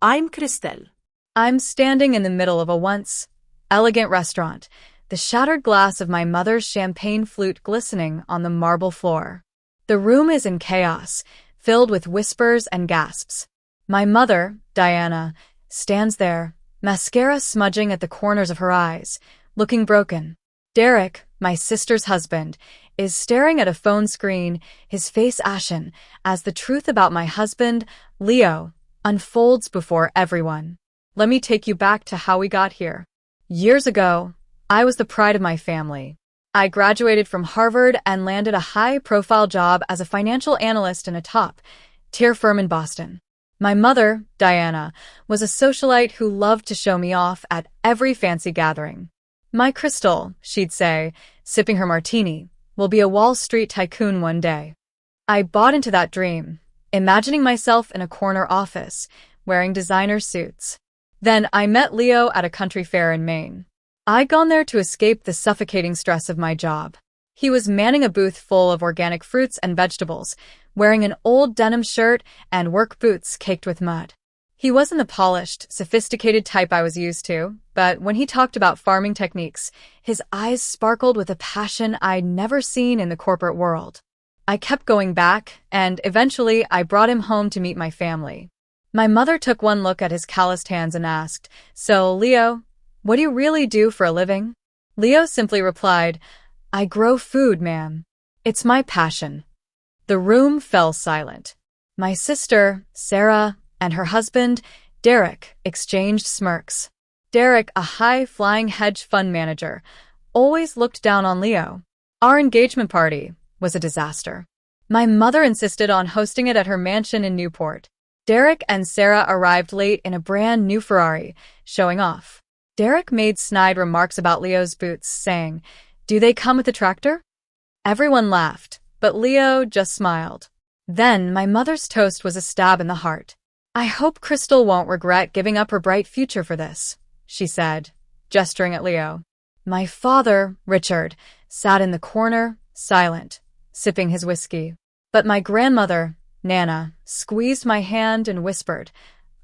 I'm Crystal. I'm standing in the middle of a once elegant restaurant, the shattered glass of my mother's champagne flute glistening on the marble floor. The room is in chaos, filled with whispers and gasps. My mother, Diana, stands there, mascara smudging at the corners of her eyes, looking broken. Derek, my sister's husband, is staring at a phone screen, his face ashen, as the truth about my husband, Leo, unfolds before everyone. Let me take you back to how we got here. Years ago, I was the pride of my family. I graduated from Harvard and landed a high-profile job as a financial analyst in a top-tier firm in Boston. My mother, Diana, was a socialite who loved to show me off at every fancy gathering. My Crystal, she'd say, sipping her martini, will be a Wall Street tycoon one day. I bought into that dream, imagining myself in a corner office, wearing designer suits. Then I met Leo at a country fair in Maine. I'd gone there to escape the suffocating stress of my job. He was manning a booth full of organic fruits and vegetables, wearing an old denim shirt and work boots caked with mud. He wasn't the polished, sophisticated type I was used to, but when he talked about farming techniques, his eyes sparkled with a passion I'd never seen in the corporate world. I kept going back, and eventually I brought him home to meet my family. My mother took one look at his calloused hands and asked, "So, Leo, what do you really do for a living?" Leo simply replied, "I grow food, ma'am. It's my passion." The room fell silent. My sister, Sarah, and her husband, Derek, exchanged smirks. Derek, a high-flying hedge fund manager, always looked down on Leo. Our engagement party was a disaster. My mother insisted on hosting it at her mansion in Newport. Derek and Sarah arrived late in a brand new Ferrari, showing off. Derek made snide remarks about Leo's boots, saying, "Do they come with a tractor?" Everyone laughed, but Leo just smiled. Then my mother's toast was a stab in the heart. "I hope Crystal won't regret giving up her bright future for this," she said, gesturing at Leo. My father, Richard, sat in the corner, silent, sipping his whiskey. But my grandmother, Nana, squeezed my hand and whispered,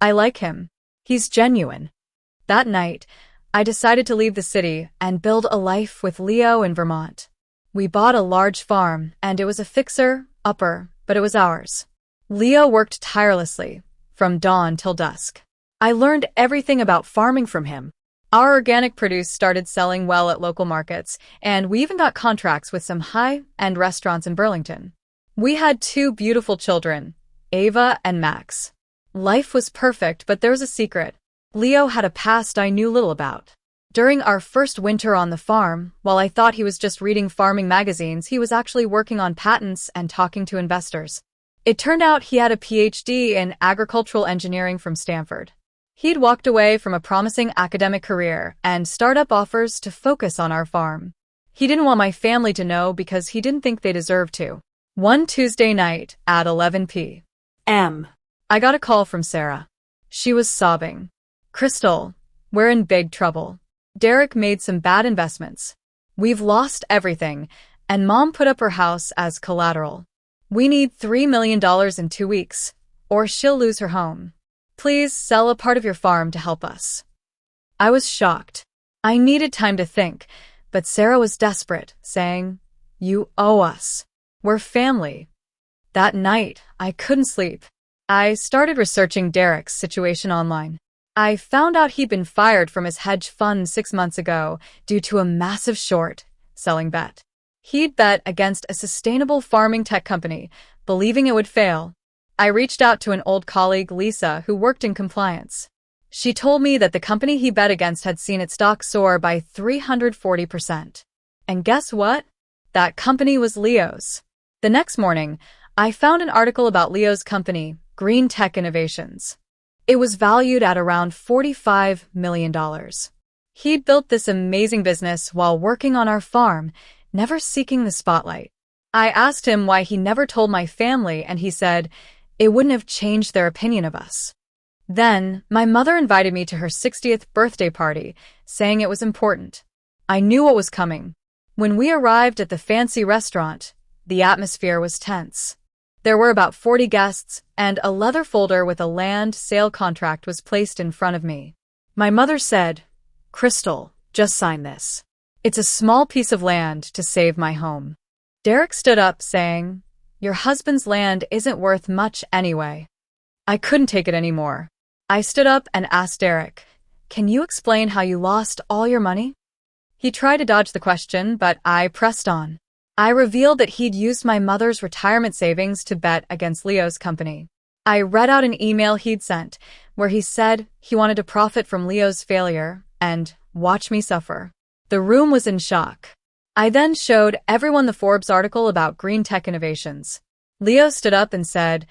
"I like him. He's genuine." That night, I decided to leave the city and build a life with Leo in Vermont. We bought a large farm, and it was a fixer-upper, but it was ours. Leo worked tirelessly, from dawn till dusk. I learned everything about farming from him. Our organic produce started selling well at local markets, and we even got contracts with some high-end restaurants in Burlington. We had 2 beautiful children, Ava and Max. Life was perfect, but there was a secret. Leo had a past I knew little about. During our first winter on the farm, while I thought he was just reading farming magazines, he was actually working on patents and talking to investors. It turned out he had a PhD in agricultural engineering from Stanford. He'd walked away from a promising academic career and startup offers to focus on our farm. He didn't want my family to know because he didn't think they deserved to. One Tuesday night at 11 p.m., I got a call from Sarah. She was sobbing. "Crystal, we're in big trouble. Derek made some bad investments. We've lost everything, and Mom put up her house as collateral. We need $3 million in 2 weeks, or she'll lose her home. Please sell a part of your farm to help us." I was shocked. I needed time to think, but Sarah was desperate, saying, "You owe us. We're family." That night, I couldn't sleep. I started researching Derek's situation online. I found out he'd been fired from his hedge fund 6 months ago due to a massive short-selling bet. He'd bet against a sustainable farming tech company, believing it would fail. I reached out to an old colleague, Lisa, who worked in compliance. She told me that the company he bet against had seen its stock soar by 340%. And guess what? That company was Leo's. The next morning, I found an article about Leo's company, Green Tech Innovations. It was valued at around $45 million. He'd built this amazing business while working on our farm, never seeking the spotlight. I asked him why he never told my family, and he said, "It wouldn't have changed their opinion of us." Then, my mother invited me to her 60th birthday party, saying it was important. I knew what was coming. When we arrived at the fancy restaurant, the atmosphere was tense. There were about 40 guests, and a leather folder with a land sale contract was placed in front of me. My mother said, "Crystal, just sign this. It's a small piece of land to save my home." Derek stood up, saying, "Your husband's land isn't worth much anyway." I couldn't take it anymore. I stood up and asked Derek, "Can you explain how you lost all your money?" He tried to dodge the question, but I pressed on. I revealed that he'd used my mother's retirement savings to bet against Leo's company. I read out an email he'd sent, where he said he wanted to profit from Leo's failure and watch me suffer. The room was in shock. I then showed everyone the Forbes article about green tech innovations. Leo stood up and said,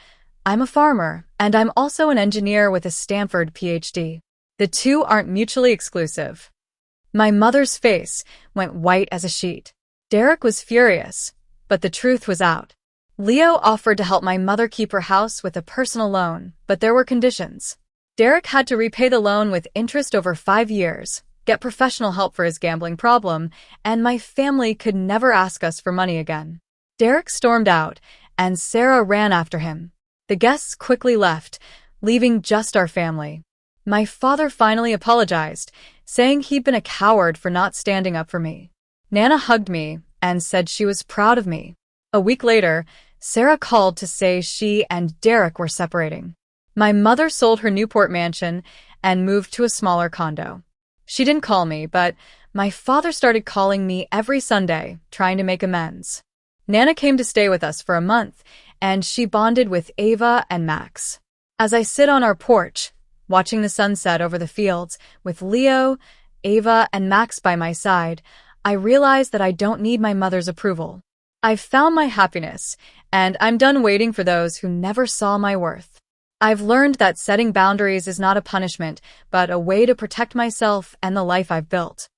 "I'm a farmer, and I'm also an engineer with a Stanford PhD. The two aren't mutually exclusive." My mother's face went white as a sheet. Derek was furious, but the truth was out. Leo offered to help my mother keep her house with a personal loan, but there were conditions. Derek had to repay the loan with interest over 5 years, get professional help for his gambling problem, and my family could never ask us for money again. Derek stormed out, and Sarah ran after him. The guests quickly left, leaving just our family. My father finally apologized, saying he'd been a coward for not standing up for me. Nana hugged me and said she was proud of me. A week later, Sarah called to say she and Derek were separating. My mother sold her Newport mansion and moved to a smaller condo. She didn't call me, but my father started calling me every Sunday, trying to make amends. Nana came to stay with us for a month, and she bonded with Ava and Max. As I sit on our porch, watching the sunset over the fields, with Leo, Ava, and Max by my side, I realize that I don't need my mother's approval. I've found my happiness, and I'm done waiting for those who never saw my worth. I've learned that setting boundaries is not a punishment, but a way to protect myself and the life I've built.